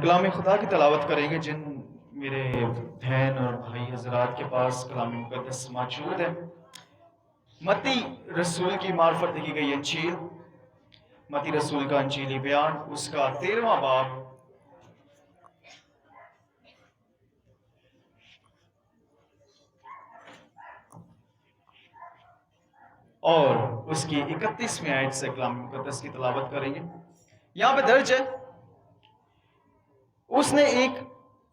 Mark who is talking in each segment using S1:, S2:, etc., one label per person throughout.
S1: کلام خدا کی تلاوت کریں گے جن میرے بہن اور بھائی حضرات کے پاس کلام مقدس موجود ہے۔ متی رسول کی معرفت لکھی گئی انجیل، متی رسول کا انجیلی بیان، اس کا 13واں باب اور اس کی 31ویں آیت سے کلام مقدس کی تلاوت کریں گے۔ یہاں پہ درج ہے، اس نے ایک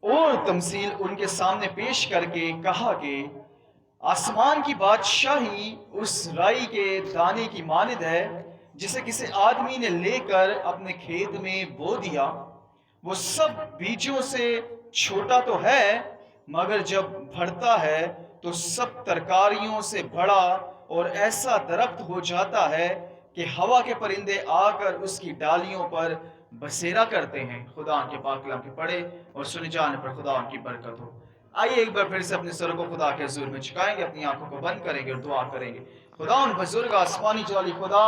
S1: اور تمثیل ان کے سامنے پیش کر کے کہا کہ آسمان کی بادشاہی اس رائی کے دانے کی مانند ہے جسے کسی آدمی نے لے کر اپنے کھیت میں بو دیا۔ وہ سب بیجوں سے چھوٹا تو ہے، مگر جب بڑھتا ہے تو سب ترکاریوں سے بڑا اور ایسا درخت ہو جاتا ہے کہ ہوا کے پرندے آ کر اس کی ڈالیوں پر بسیرا کرتے ہیں۔ خدا ان کے پاک کلام کے پڑھے اور سنے جانے پر خدا ان کی برکت ہو۔ آئیے ایک بار پھر سے اپنے سر کو خدا کے حضور میں جھکائیں گے، اپنی آنکھوں کو بند کریں گے اور دعا کریں گے۔ خدا ان بزرگ آسمانی جلالی خدا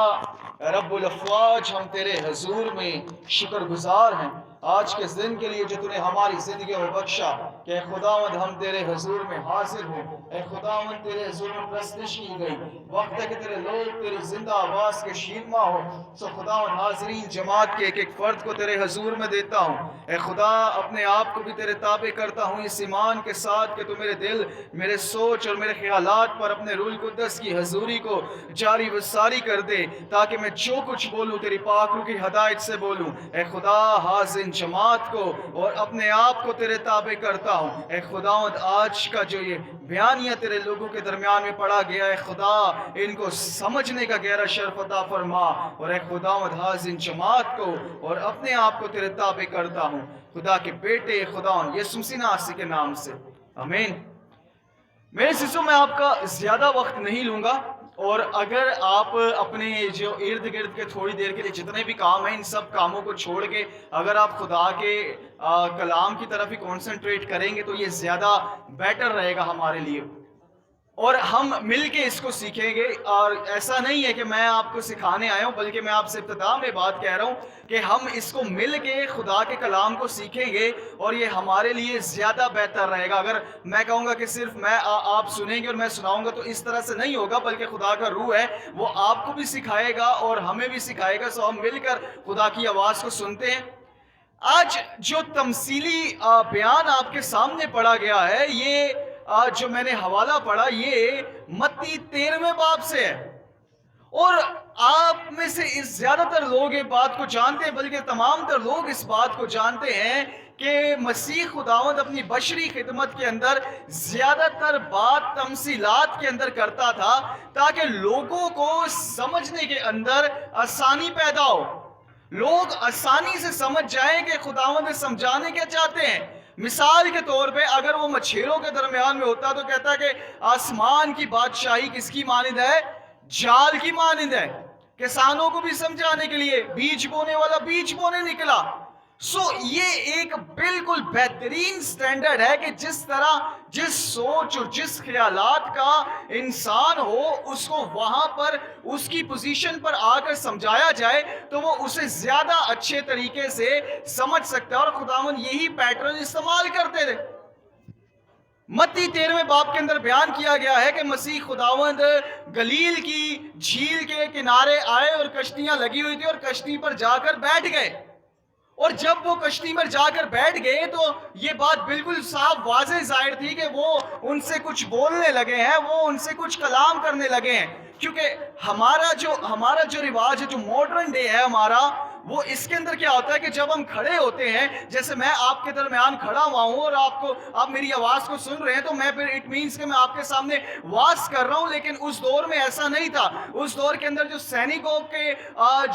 S1: رب الافواج، ہم تیرے حضور میں شکر گزار ہیں آج کے دن کے لیے جو تو نے ہماری زندگی میں بخشا، کہ اے خداوند ہم تیرے حضور میں حاضر ہوں۔ اے خداوند تیرے حضور میں پرستش کی گئی، وقت ہے کہ تیرے لوگ تیری زندہ آواز کے شیرما ہو۔ سو خداوند حاضرین جماعت کے ایک ایک فرد کو تیرے حضور میں دیتا ہوں۔ اے خدا اپنے آپ کو بھی تیرے تابع کرتا ہوں اس ایمان کے ساتھ کہ تو میرے دل، میرے سوچ اور میرے خیالات پر اپنے روح القدس کی حضوری کو جاری و ساری کر دے، تاکہ میں جو کچھ بولوں تیری پاک روح کی ہدایت سے بولوں۔ اے خدا حاضر جماعت کو اور اپنے آپ کو تیرے تابع کرتا ہوں۔ اے خداوند آج کا جو یہ بیانیہ تیرے لوگوں کے درمیان میں پڑھا گیا ہے، خدا ان کو سمجھنے کا گہرا شرف عطا فرما، اور اے خداوند حاضر جماعت کو اور اپنے آپ کو تیرے تابع کرتا ہوں خدا کے بیٹے خداوند یسوع مسیح ناصری کے نام سے، آمین۔ میرے سسو میں آپ کا زیادہ وقت نہیں لوں گا، اور اگر آپ اپنے جو ارد گرد کے تھوڑی دیر کے لیے جتنے بھی کام ہیں ان سب کاموں کو چھوڑ کے اگر آپ خدا کے کلام کی طرف ہی کانسنٹریٹ کریں گے تو یہ زیادہ بیٹر رہے گا ہمارے لیے، اور ہم مل کے اس کو سیکھیں گے۔ اور ایسا نہیں ہے کہ میں آپ کو سکھانے آیا ہوں، بلکہ میں آپ سے ابتدا میں بات کہہ رہا ہوں کہ ہم اس کو مل کے خدا کے کلام کو سیکھیں گے، اور یہ ہمارے لیے زیادہ بہتر رہے گا۔ اگر میں کہوں گا کہ صرف میں آپ سنیں گے اور میں سناؤں گا تو اس طرح سے نہیں ہوگا، بلکہ خدا کا روح ہے وہ آپ کو بھی سکھائے گا اور ہمیں بھی سکھائے گا۔ سو ہم مل کر خدا کی آواز کو سنتے ہیں۔ آج جو تمثیلی بیان آپ کے سامنے پڑھا گیا ہے، یہ جو میں نے حوالہ پڑھا یہ متی 13ویں باب سے ہے، اور آپ میں سے زیادہ تر لوگ یہ بات کو جانتے ہیں، بلکہ تمام تر لوگ اس بات کو جانتے ہیں کہ مسیح خداوند اپنی بشری خدمت کے اندر زیادہ تر بات تمثیلات کے اندر کرتا تھا، تاکہ لوگوں کو سمجھنے کے اندر آسانی پیدا ہو، لوگ آسانی سے سمجھ جائیں کہ خداوند سمجھانے کیا چاہتے ہیں۔ مثال کے طور پہ اگر وہ مچھیروں کے درمیان میں ہوتا تو کہتا کہ آسمان کی بادشاہی کس کی مانند ہے؟ جال کی مانند ہے۔ کسانوں کو بھی سمجھانے کے لیے بیج بونے والا بیج بونے نکلا۔ سو یہ ایک بالکل بہترین سٹینڈرڈ ہے کہ جس طرح جس سوچ اور جس خیالات کا انسان ہو اس کو وہاں پر اس کی پوزیشن پر آ کر سمجھایا جائے تو وہ اسے زیادہ اچھے طریقے سے سمجھ سکتا ہے، اور خداوند یہی پیٹرن استعمال کرتے تھے۔ متی 13ویں باب کے اندر بیان کیا گیا ہے کہ مسیح خداوند گلیل کی جھیل کے کنارے آئے اور کشتیاں لگی ہوئی تھی، اور کشتی پر جا کر بیٹھ گئے، اور جب وہ کشتی پر جا کر بیٹھ گئے تو یہ بات بالکل صاف واضح ظاہر تھی کہ وہ ان سے کچھ بولنے لگے ہیں، وہ ان سے کچھ کلام کرنے لگے ہیں، کیونکہ ہمارا جو رواج ہے، جو ماڈرن ڈے ہے ہمارا، وہ اس کے اندر کیا ہوتا ہے کہ جب ہم کھڑے ہوتے ہیں، جیسے میں آپ کے درمیان کھڑا ہوا ہوں اور آپ میری آواز کو سن رہے ہیں، تو میں پھر اٹ مینس کہ میں آپ کے سامنے واز کر رہا ہوں، لیکن اس دور میں ایسا نہیں تھا۔ اس دور کے اندر جو سینیگوگ کے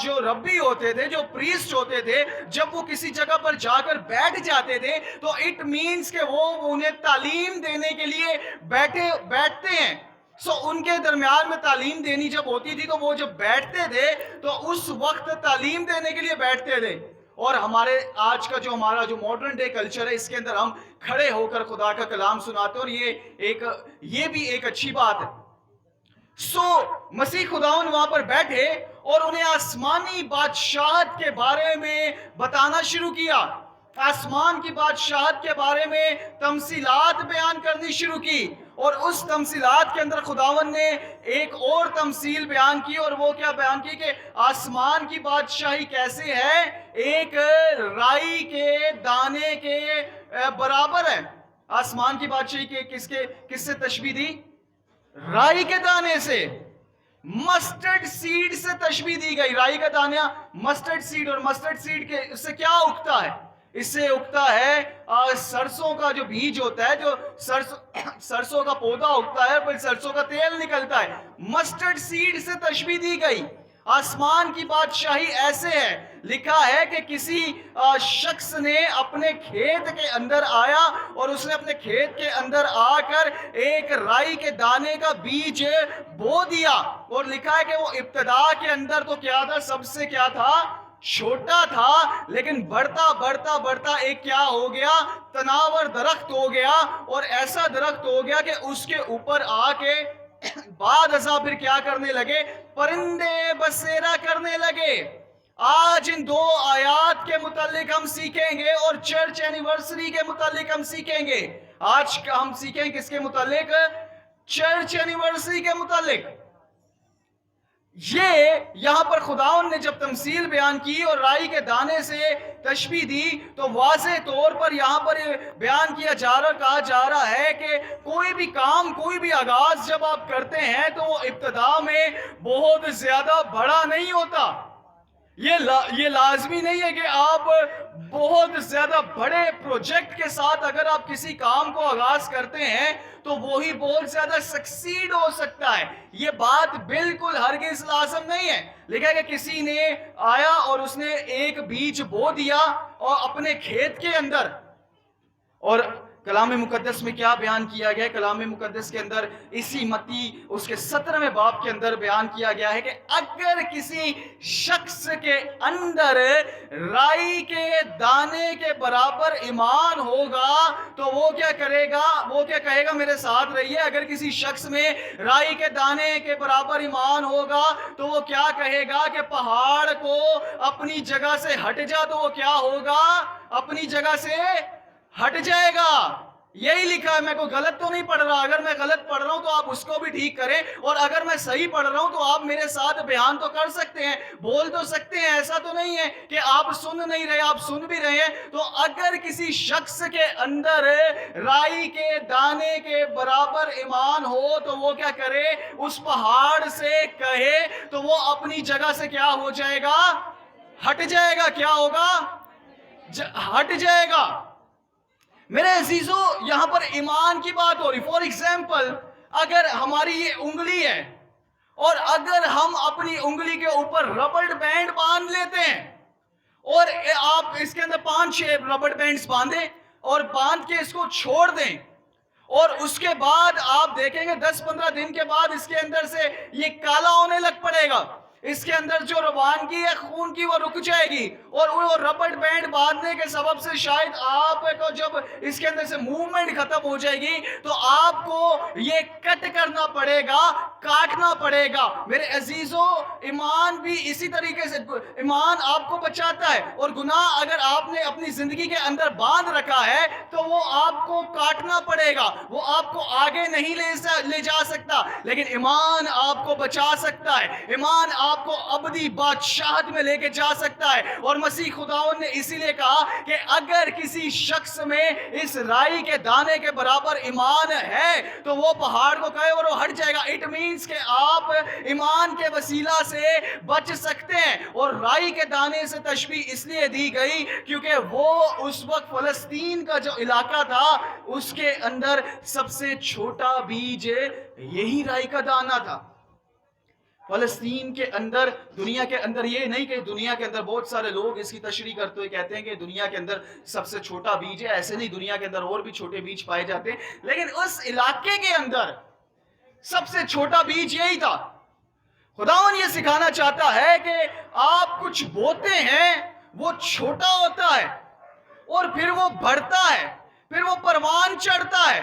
S1: جو ربی ہوتے تھے، جو پریسٹ ہوتے تھے، جب وہ کسی جگہ پر جا کر بیٹھ جاتے تھے تو اٹ مینس کہ وہ انہیں تعلیم دینے کے لیے بیٹھتے ہیں۔ سو ان کے درمیان میں تعلیم دینی جب ہوتی تھی تو وہ جب بیٹھتے تھے تو اس وقت تعلیم دینے کے لیے بیٹھتے تھے، اور ہمارے آج کا جو ہمارا جو ماڈرن ڈے کلچر ہے اس کے اندر ہم کھڑے ہو کر خدا کا کلام سناتے ہیں، اور یہ بھی ایک اچھی بات ہے۔ سو مسیح خداوند وہاں پر بیٹھے اور انہیں آسمانی بادشاہت کے بارے میں بتانا شروع کیا، آسمان کی بادشاہت کے بارے میں تمثیلات بیان کرنی شروع کی، اور اس تمثیلات کے اندر خداوند نے ایک اور تمثیل بیان کی، اور وہ کیا بیان کی کہ آسمان کی بادشاہی کیسے ہے، ایک رائی کے دانے کے برابر ہے۔ آسمان کی بادشاہی کے کس سے تشبیہ دی؟ رائی کے دانے سے، مسٹرڈ سیڈ سے تشبیہ دی گئی۔ رائی کا دانہ مسٹرڈ سیڈ، اور مسٹرڈ سیڈ کے اس سے کیا اگتا ہے؟ اس سے اگتا ہے سرسوں کا جو بیج ہوتا ہے، جو سرسوں کا پودا اگتا ہے، پھر سرسوں کا تیل نکلتا ہے۔ مسٹرڈ سیڈ سے تشبیہ دی گئی۔ آسمان کی بادشاہی ایسے ہے، لکھا ہے کہ کسی شخص نے اپنے کھیت کے اندر آیا اور اس نے اپنے کھیت کے اندر آ کر ایک رائی کے دانے کا بیج بو دیا، اور لکھا ہے کہ وہ ابتدا کے اندر تو کیا تھا؟ سب سے کیا تھا؟ چھوٹا تھا، لیکن بڑھتا بڑھتا بڑھتا ایک کیا ہو گیا؟ تناور درخت ہو گیا، اور ایسا درخت ہو گیا کہ اس کے اوپر آ کے بعد ازاں پھر کیا کرنے لگے؟ پرندے بسیرا کرنے لگے۔ آج ان دو آیات کے متعلق ہم سیکھیں گے، اور چرچ اینیورسری کے متعلق ہم سیکھیں گے۔ آج ہم سیکھیں کس کے متعلق؟ چرچ اینیورسری کے متعلق۔ یہ یہاں پر خداوند نے جب تمثیل بیان کی اور رائی کے دانے سے تشبیہ دی، تو واضح طور پر یہاں پر بیان کیا کہا جا رہا ہے کہ کوئی بھی کام، کوئی بھی آغاز جب آپ کرتے ہیں تو وہ ابتدا میں بہت زیادہ بڑا نہیں ہوتا۔ یہ لازمی نہیں ہے کہ آپ بہت زیادہ بڑے پروجیکٹ کے ساتھ اگر آپ کسی کام کو آغاز کرتے ہیں تو وہی بہت زیادہ سکسیڈ ہو سکتا ہے۔ یہ بات بالکل ہرگز لازم نہیں ہے۔ لکھا ہے کہ کسی نے آیا اور اس نے ایک بیج بو دیا اور اپنے کھیت کے اندر، اور کلام مقدس میں کیا بیان کیا گیا ہے؟ کلام مقدس کے اندر اسی متی اس کے 17ویں باب کے اندر بیان کیا گیا ہے کہ اگر کسی شخص کے اندر رائی کے دانے کے برابر ایمان ہوگا تو وہ کیا کرے گا؟ وہ کیا کہے گا؟ میرے ساتھ رہیے۔ اگر کسی شخص میں رائی کے دانے کے برابر ایمان ہوگا تو وہ کیا کہے گا کہ پہاڑ کو اپنی جگہ سے ہٹ جا، تو وہ کیا ہوگا؟ اپنی جگہ سے ہٹ جائے گا۔ یہی لکھا ہے۔ میں کوئی غلط تو نہیں پڑھ رہا۔ اگر میں غلط پڑھ رہا ہوں تو آپ اس کو بھی ٹھیک کریں، اور اگر میں صحیح پڑھ رہا ہوں تو آپ میرے ساتھ بیان تو کر سکتے ہیں، بول تو سکتے ہیں۔ ایسا تو نہیں ہے کہ آپ سن نہیں رہے، آپ سن بھی رہے ہیں۔ تو اگر کسی شخص کے اندر رائی کے دانے کے برابر ایمان ہو تو وہ کیا کرے؟ اس پہاڑ سے کہے تو وہ اپنی جگہ سے کیا ہو جائے گا؟ ہٹ جائے گا۔ کیا ہوگا؟ ہٹ جائے گا۔ میرے عزیزو، یہاں پر ایمان کی بات ہو رہی۔ فور ایگزامپل، اگر ہماری یہ انگلی ہے اور اگر ہم اپنی انگلی کے اوپر ربڑ بینڈ باندھ لیتے ہیں، اور آپ اس کے اندر 5-6 ربڑ بینڈز باندھیں اور باندھ کے اس کو چھوڑ دیں، اور اس کے بعد آپ دیکھیں گے 10-15 دن کے بعد اس کے اندر سے یہ کالا ہونے لگ پڑے گا۔ اس کے اندر جو روانگی ہے خون کی وہ رک جائے گی، اور وہ ربڑ بینڈ باندھنے کے سبب سے شاید آپ کو جب اس کے اندر سے موومنٹ ختم ہو جائے گی تو آپ کو یہ کٹ کرنا پڑے گا، کاٹنا پڑے گا۔ میرے عزیزو، ایمان بھی اسی طریقے سے، ایمان آپ کو بچاتا ہے، اور گناہ اگر آپ نے اپنی زندگی کے اندر باندھ رکھا ہے تو وہ آپ کو کاٹنا پڑے گا، وہ آپ کو آگے نہیں لے جا سکتا، لیکن ایمان آپ کو بچا سکتا ہے۔ ایمان آپ کو ابدی بادشاہت میں لے کے جا سکتا ہے، اور مسیح خداوند نے اسی لیے کہا کہ اگر کسی شخص میں اس رائی کے دانے کے برابر ایمان ہے تو وہ پہاڑ کو کہے اور وہ ہٹ جائے گا۔ اٹ مینز کہ آپ ایمان کے وسیلہ سے بچ سکتے ہیں۔ اور رائی کے دانے سے تشبیہ اس لیے دی گئی کیونکہ وہ اس وقت فلسطین کا جو علاقہ تھا اس کے اندر سب سے چھوٹا بیج یہی رائی کا دانہ تھا۔ فلسطین کے اندر، دنیا کے اندر، یہ نہیں کہ دنیا کے اندر بہت سارے لوگ اس کی تشریح کرتے ہوئے کہتے ہیں کہ دنیا کے اندر سب سے چھوٹا بیج ہے۔ ایسے نہیں، دنیا کے اندر اور بھی چھوٹے بیج پائے جاتے ہیں، لیکن اس علاقے کے اندر سب سے چھوٹا بیج یہی تھا۔ خداوند یہ سکھانا چاہتا ہے کہ آپ کچھ بوتے ہیں، وہ چھوٹا ہوتا ہے اور پھر وہ بڑھتا ہے، پھر وہ پروان چڑھتا ہے۔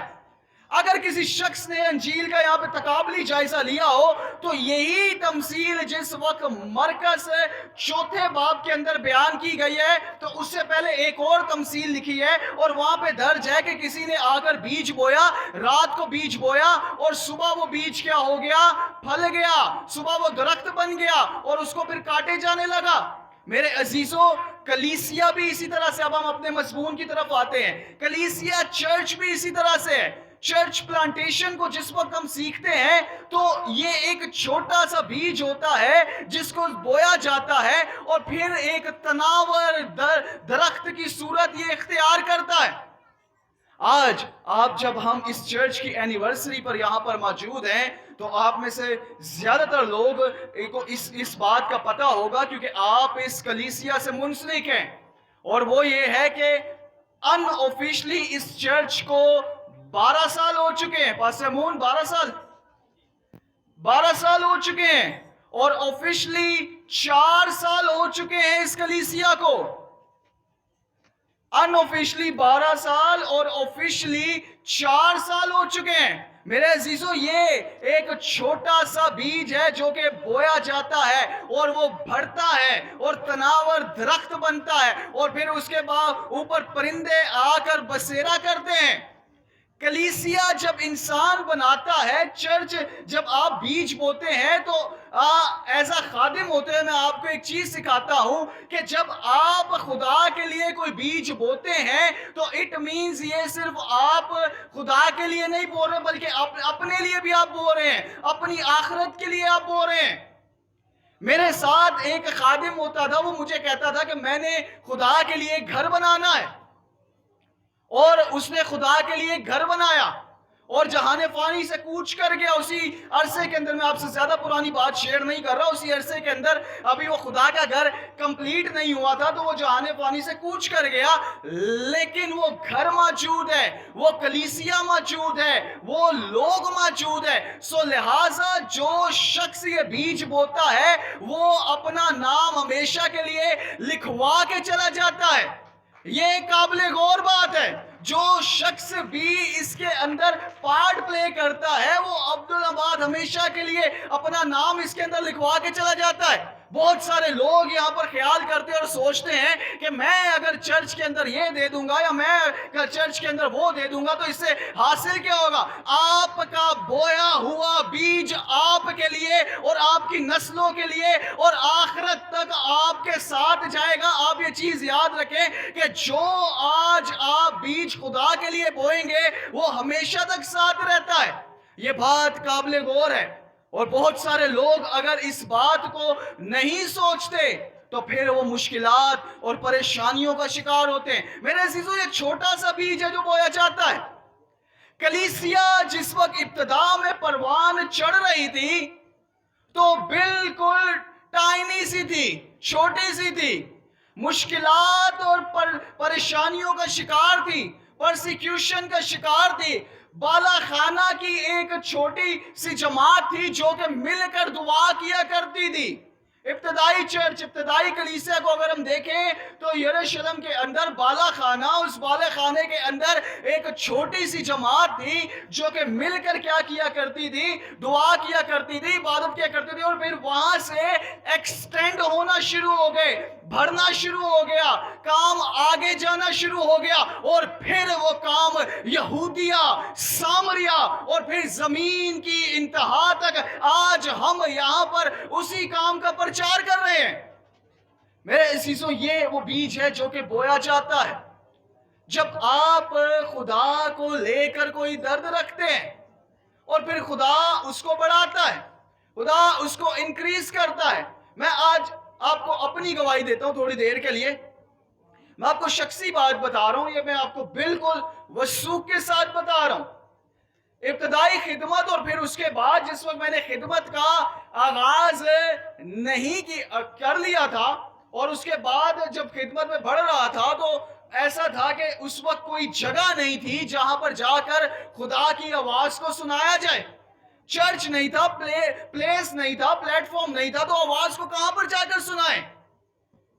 S1: اگر کسی شخص نے انجیل کا یہاں پہ تقابلی جائزہ لیا ہو تو یہی تمثیل جس وقت مرکز چوتھے باب کے اندر بیان کی گئی ہے تو اس سے پہلے ایک اور تمثیل لکھی ہے اور وہاں پہ درج ہے کہ کسی نے آ کر بیج بویا، رات کو بیج بویا اور صبح وہ بیج کیا ہو گیا؟ پھل گیا، صبح وہ درخت بن گیا اور اس کو پھر کاٹے جانے لگا۔ میرے عزیزوں، کلیسیا بھی اسی طرح سے، اب ہم اپنے مضمون کی طرف آتے ہیں، کلیسیا چرچ بھی اسی طرح سے ہے۔ چرچ پلانٹیشن کو جس وقت ہم سیکھتے ہیں تو یہ ایک چھوٹا سا بیج ہوتا ہے جس کو بویا جاتا ہے اور پھر ایک تناور درخت کی صورت یہ اختیار کرتا ہے۔ آج آپ جب ہم اس چرچ کی اینیورسری پر یہاں پر موجود ہیں تو آپ میں سے زیادہ تر لوگ کو اس بات کا پتہ ہوگا کیونکہ آپ اس کلیسیا سے منسلک ہیں، اور وہ یہ ہے کہ ان آفیشلی اس چرچ کو 12 سال ہو چکے ہیں۔ پاسٹر مون 12 سال ہو چکے ہیں اور آفیشلی 4 سال ہو چکے ہیں اس کلیسیا کو۔ ان آفیشلی 12 سال اور آفیشلی 4 سال ہو چکے ہیں۔ میرے عزیزوں، یہ ایک چھوٹا سا بیج ہے جو کہ بویا جاتا ہے اور وہ بڑھتا ہے اور تناور درخت بنتا ہے اور پھر اس کے بعد اوپر پرندے آ کر بسیرا کرتے ہیں۔ کلیسیا جب انسان بناتا ہے، چرچ جب آپ بیج بوتے ہیں تو ایسا خادم ہوتے ہیں، میں آپ کو ایک چیز سکھاتا ہوں کہ جب آپ خدا کے لیے کوئی بیج بوتے ہیں تو اٹ مینز یہ صرف آپ خدا کے لیے نہیں بو رہے بلکہ اپنے لیے بھی آپ بو رہے ہیں، اپنی آخرت کے لیے آپ بو رہے ہیں۔ میرے ساتھ ایک خادم ہوتا تھا، وہ مجھے کہتا تھا کہ میں نے خدا کے لیے گھر بنانا ہے، اور اس نے خدا کے لیے گھر بنایا اور جہان فانی سے کوچ کر گیا۔ اسی عرصے کے اندر، میں آپ سے زیادہ پرانی بات شیئر نہیں کر رہا، اسی عرصے کے اندر ابھی وہ خدا کا گھر کمپلیٹ نہیں ہوا تھا تو وہ جہان فانی سے کوچ کر گیا، لیکن وہ گھر موجود ہے، وہ کلیسیا موجود ہے، وہ لوگ موجود ہے۔ سو لہٰذا جو شخص یہ بیج بوتا ہے وہ اپنا نام ہمیشہ کے لیے لکھوا کے چلا جاتا ہے۔ یہ قابل غور بات ہے۔ جو شخص بھی اس کے اندر پارٹ پلے کرتا ہے وہ عبدالآباد ہمیشہ کے لیے اپنا نام اس کے اندر لکھوا کے چلا جاتا ہے۔ بہت سارے لوگ یہاں پر خیال کرتے اور سوچتے ہیں کہ میں اگر چرچ کے اندر یہ دے دوں گا یا میں اگر چرچ کے اندر وہ دے دوں گا تو اس سے حاصل کیا ہوگا؟ آپ کا بویا ہوا بیج آپ کے لیے اور آپ کی نسلوں کے لیے اور آخرت تک آپ کے ساتھ جائے گا۔ آپ یہ چیز یاد رکھیں کہ جو آج آپ بیج خدا کے لیے بوئیں گے وہ ہمیشہ تک ساتھ رہتا ہے۔ یہ بات قابل غور ہے، اور بہت سارے لوگ اگر اس بات کو نہیں سوچتے تو پھر وہ مشکلات اور پریشانیوں کا شکار ہوتے ہیں۔ میرے عزیزوں، یہ چھوٹا سا بیج ہے جو بویا جاتا ہے۔ کلیسیا جس وقت ابتدا میں پروان چڑھ رہی تھی تو بالکل ٹائنی سی تھی، چھوٹی سی تھی، مشکلات اور پریشانیوں کا شکار تھی، پرسیکیوشن کا شکار تھی۔ بالا خانہ کی ایک چھوٹی سی جماعت تھی جو کہ مل کر دعا کیا کرتی تھی۔ ابتدائی چرچ، ابتدائی کلیسیا کو اگر ہم دیکھیں تو یروشلم کے اندر بالا خانہ، اس بالا خانے کے اندر ایک چھوٹی سی جماعت تھی جو کہ مل کر کیا کیا کرتی تھی؟ دعا کیا کرتی تھی، عبادت کیا کرتی تھی، اور پھر وہاں سے ایکسٹینڈ ہونا شروع ہو گئے، بڑھنا شروع ہو گیا، کام آگے جانا شروع ہو گیا، اور پھر وہ کام یہودیہ، سامریا اور پھر زمین کی انتہا تک آج ہم یہاں پر اسی کام کا پرچار کر رہے ہیں۔ میرے عزیزوں، یہ وہ بیج ہے جو کہ بویا جاتا ہے۔ جب آپ خدا کو لے کر کوئی درد رکھتے ہیں اور پھر خدا اس کو بڑھاتا ہے، خدا اس کو انکریز کرتا ہے۔ میں آج آپ کو اپنی گواہی دیتا ہوں تھوڑی دیر کے لیے، میں آپ کو شخصی بات بتا رہا ہوں، یہ میں آپ کو بالکل وثوق کے ساتھ بتا رہا ہوں۔ ابتدائی خدمت اور پھر اس کے بعد جس وقت میں نے خدمت کا آغاز نہیں کر لیا تھا اور اس کے بعد جب خدمت میں بڑھ رہا تھا تو ایسا تھا کہ اس وقت کوئی جگہ نہیں تھی جہاں پر جا کر خدا کی آواز کو سنایا جائے۔ چرچ نہیں تھا، پلیس نہیں تھا، پلیٹ فارم نہیں تھا، تو آواز کو کہاں پر جا کر سنائیں؟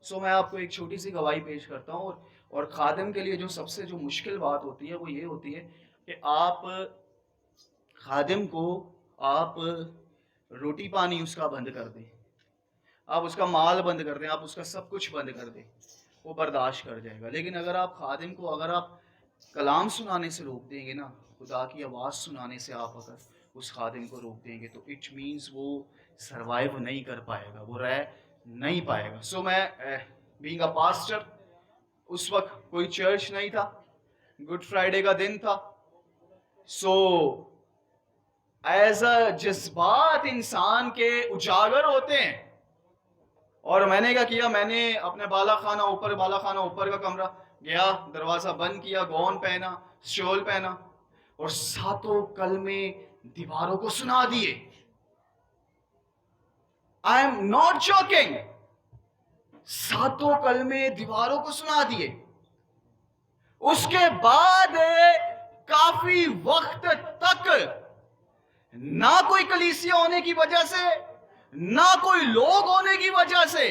S1: سو میں آپ کو ایک چھوٹی سی گواہی پیش کرتا ہوں، اور خادم کے لیے جو سب سے جو مشکل بات ہوتی ہے وہ یہ ہوتی ہے کہ آپ خادم کو آپ روٹی پانی اس کا بند کر دیں، آپ اس کا مال بند کر دیں، آپ اس کا سب کچھ بند کر دیں، وہ برداشت کر جائے گا. لیکن اگر آپ خادم کو اگر آپ کلام سنانے سے روک دیں گے نا، خدا کی آواز سنانے سے آپ اگر اس خادم کو روک دیں گے تو اٹ مینس وہ سروائیو نہیں کر پائے گا، وہ رہ نہیں پائے گا. سو میں بینگ اے پاسٹر، اس وقت کوئی چرچ نہیں تھا، گڈ فرائیڈے کا دن تھا. سو ایز اے جذبات انسان کے اجاگر ہوتے ہیں، اور میں نے کیا کیا، میں نے اپنے بالا خانہ اوپر کا کمرہ گیا، دروازہ بند کیا، گون پہنا، شول پہنا، اور ساتوں کلمے دیواروں کو سنا دیے. آئی ایم ناٹ جوکنگ، ساتوں کلمے دیواروں کو سنا دیے. اس کے بعد کافی وقت تک نہ کوئی کلیسیا ہونے کی وجہ سے، نہ کوئی لوگ ہونے کی وجہ سے،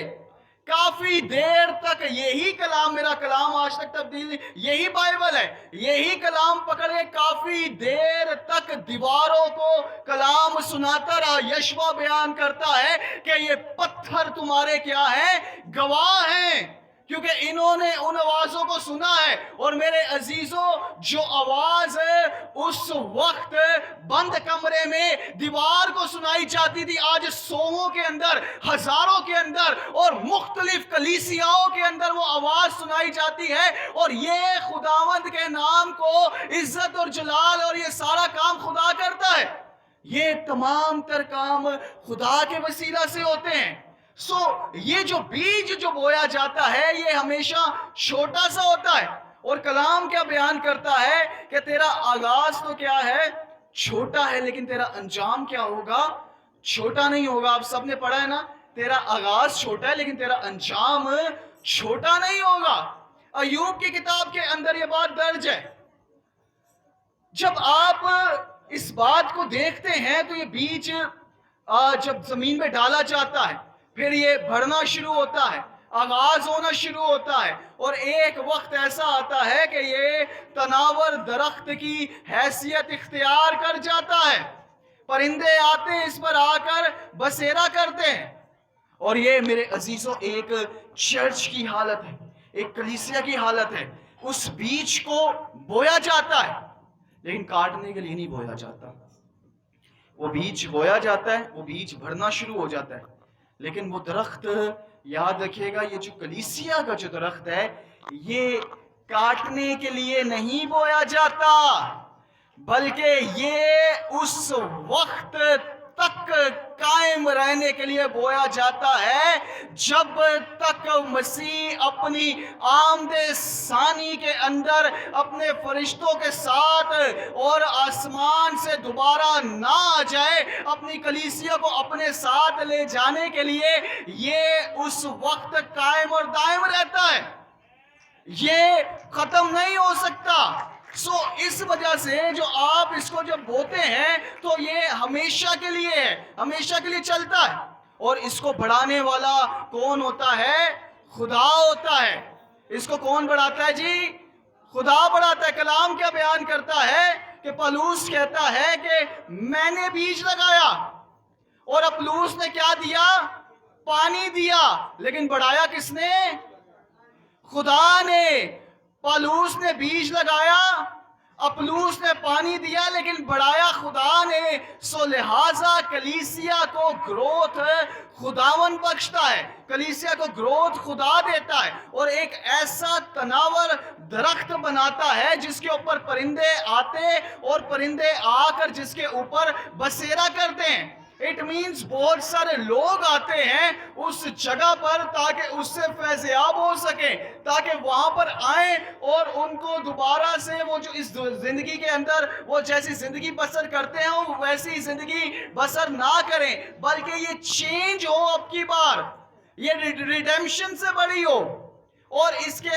S1: کافی دیر تک یہی کلام، میرا کلام آج تک تبدیل نہیں، یہی بائبل ہے، یہی کلام پکڑ کے کافی دیر تک دیواروں کو کلام سناتا رہا. یشوع بیان کرتا ہے کہ یہ پتھر تمہارے کیا ہیں؟ گواہ ہیں، کیونکہ انہوں نے ان آوازوں کو سنا ہے. اور میرے عزیزوں، جو آواز اس وقت بند کمرے میں دیوار کو سنائی جاتی تھی، آج سووں کے اندر، ہزاروں کے اندر اور مختلف کلیسیاؤں کے اندر وہ آواز سنائی جاتی ہے. اور یہ خداوند کے نام کو عزت اور جلال اور یہ سارا کام خدا کرتا ہے. یہ تمام تر کام خدا کے وسیلہ سے ہوتے ہیں. سو یہ جو بیج جو بویا جاتا ہے یہ ہمیشہ چھوٹا سا ہوتا ہے. اور کلام کیا بیان کرتا ہے کہ تیرا آغاز تو کیا ہے؟ چھوٹا ہے، لیکن تیرا انجام کیا ہوگا؟ چھوٹا نہیں ہوگا. آپ سب نے پڑھا ہے نا، تیرا آغاز چھوٹا ہے لیکن تیرا انجام چھوٹا نہیں ہوگا. ایوب کی کتاب کے اندر یہ بات درج ہے. جب آپ اس بات کو دیکھتے ہیں تو یہ بیج جب زمین میں ڈالا جاتا ہے، پھر یہ بڑھنا شروع ہوتا ہے، آغاز ہونا شروع ہوتا ہے، اور ایک وقت ایسا آتا ہے کہ یہ تناور درخت کی حیثیت اختیار کر جاتا ہے. پرندے آتے ہیں، اس پر آ کر بسیرا کرتے ہیں. اور یہ میرے عزیزوں ایک چرچ کی حالت ہے، ایک کلیسیا کی حالت ہے. اس بیج کو بویا جاتا ہے لیکن کاٹنے کے لیے نہیں بویا جاتا. وہ بیج بویا جاتا ہے، وہ بیج بڑھنا شروع ہو جاتا ہے، لیکن وہ درخت، یاد رکھیے گا، یہ جو کلیسیا کا جو درخت ہے یہ کاٹنے کے لیے نہیں بویا جاتا، بلکہ یہ اس وقت تک قائم رہنے کے لیے بویا جاتا ہے جب تک مسیح اپنی آمد ثانی کے اندر اپنے فرشتوں کے ساتھ اور آسمان سے دوبارہ نہ آ جائے. اپنی کلیسیا کو اپنے ساتھ لے جانے کے لیے یہ اس وقت قائم اور دائم رہتا ہے، یہ ختم نہیں ہو سکتا. سو اس وجہ سے جو آپ اس کو جب بوتے ہیں تو یہ ہمیشہ کے لیے ہے، ہمیشہ کے لیے چلتا ہے. اور اس کو بڑھانے والا کون ہوتا ہے؟ خدا ہوتا ہے. اس کو کون بڑھاتا ہے جی؟ خدا بڑھاتا ہے. کلام کیا بیان کرتا ہے کہ پولس کہتا ہے کہ میں نے بیج لگایا اور اپولوس نے کیا دیا؟ پانی دیا. لیکن بڑھایا کس نے؟ خدا نے. پولس نے بیج لگایا، اپولوس نے پانی دیا، لیکن بڑھایا خدا نے. سو لہٰذا کلیسیا کو گروتھ خداون بخشتا ہے، کلیسیا کو گروتھ خدا دیتا ہے، اور ایک ایسا تناور درخت بناتا ہے جس کے اوپر پرندے آتے اور پرندے آ کر جس کے اوپر بسیرا کرتے ہیں. اٹ مینس بہت سارے لوگ آتے ہیں اس جگہ پر تاکہ اس سے فیضیاب ہو سکے، تاکہ وہاں پر آئیں اور ان کو دوبارہ سے وہ جو اس زندگی کے اندر وہ جیسی زندگی بسر کرتے ہیں وہ ویسی زندگی بسر نہ کریں، بلکہ یہ چینج ہو اب کی بار، یہ ریڈیمشن سے بڑی ہو. اور اس کے